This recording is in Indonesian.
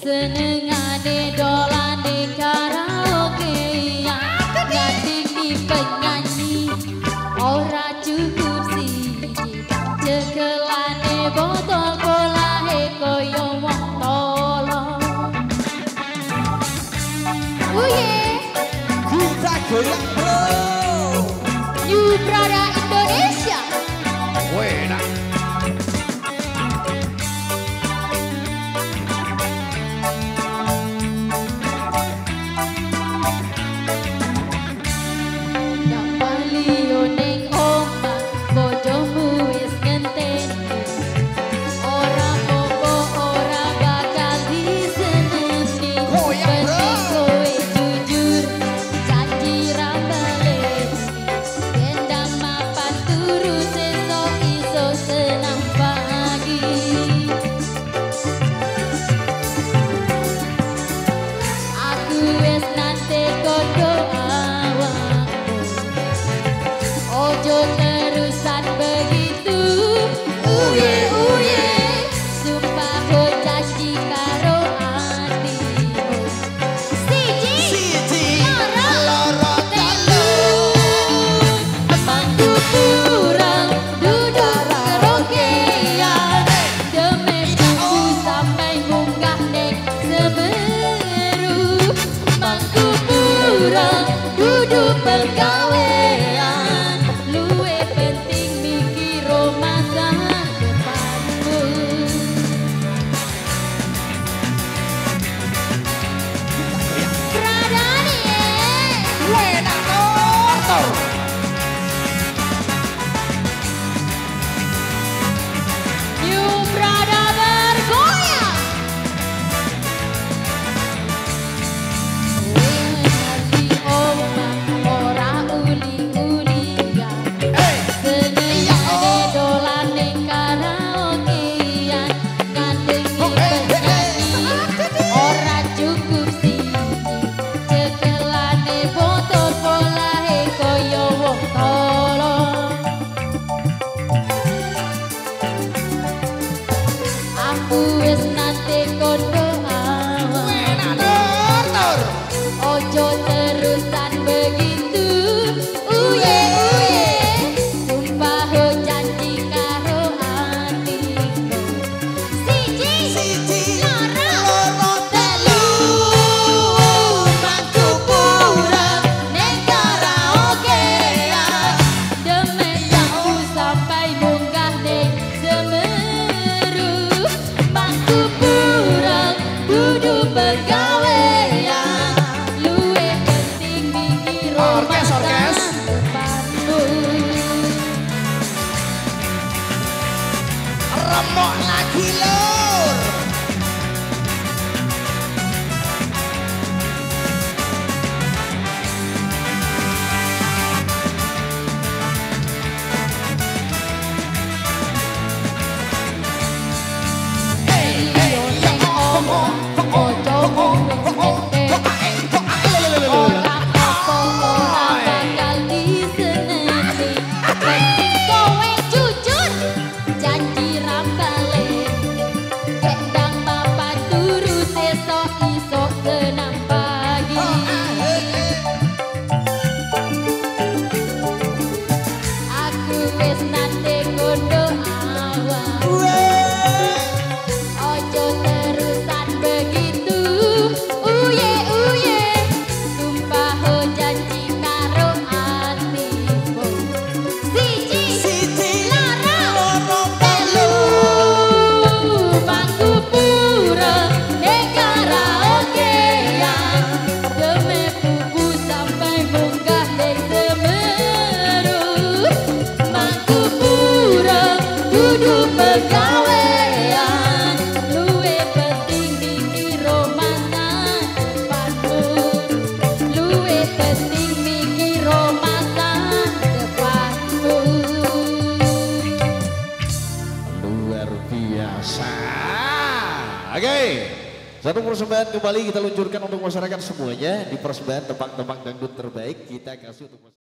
Senengane dolane karaoke ngadini penyanyi ora cukup siji cekelane botol bolahe koyo wong tolong. Kita goyang bro. New Prada Indonesia. Wena. Ojo terusan begitu, uye uye, sumpah ho janji karo atimu. Siji, loro telu, mangku kurang duduk karaokean, demeku sampai munggah nek Semeru. Mangku kurang duduk pegawai. Wes nate kondo awak ojo terusan begitu, uye uye, sumpah ho janji karo atiku. Siji, loro telu, mangku kurang nek karaokean, demenku sampai munggah nek Semeru. Mangku kurang duduk pegawaian, luwe penting mikir masa depanmu. Remok lagi lur. Pegawaian, luwe penting mikir masa depanmu, luwe penting mikir masa depanmu. Luar biasa. Oke, satu persembahan kembali kita luncurkan untuk masyarakat semuanya di persembahan tebak-tebak dangdut terbaik kita kasih untuk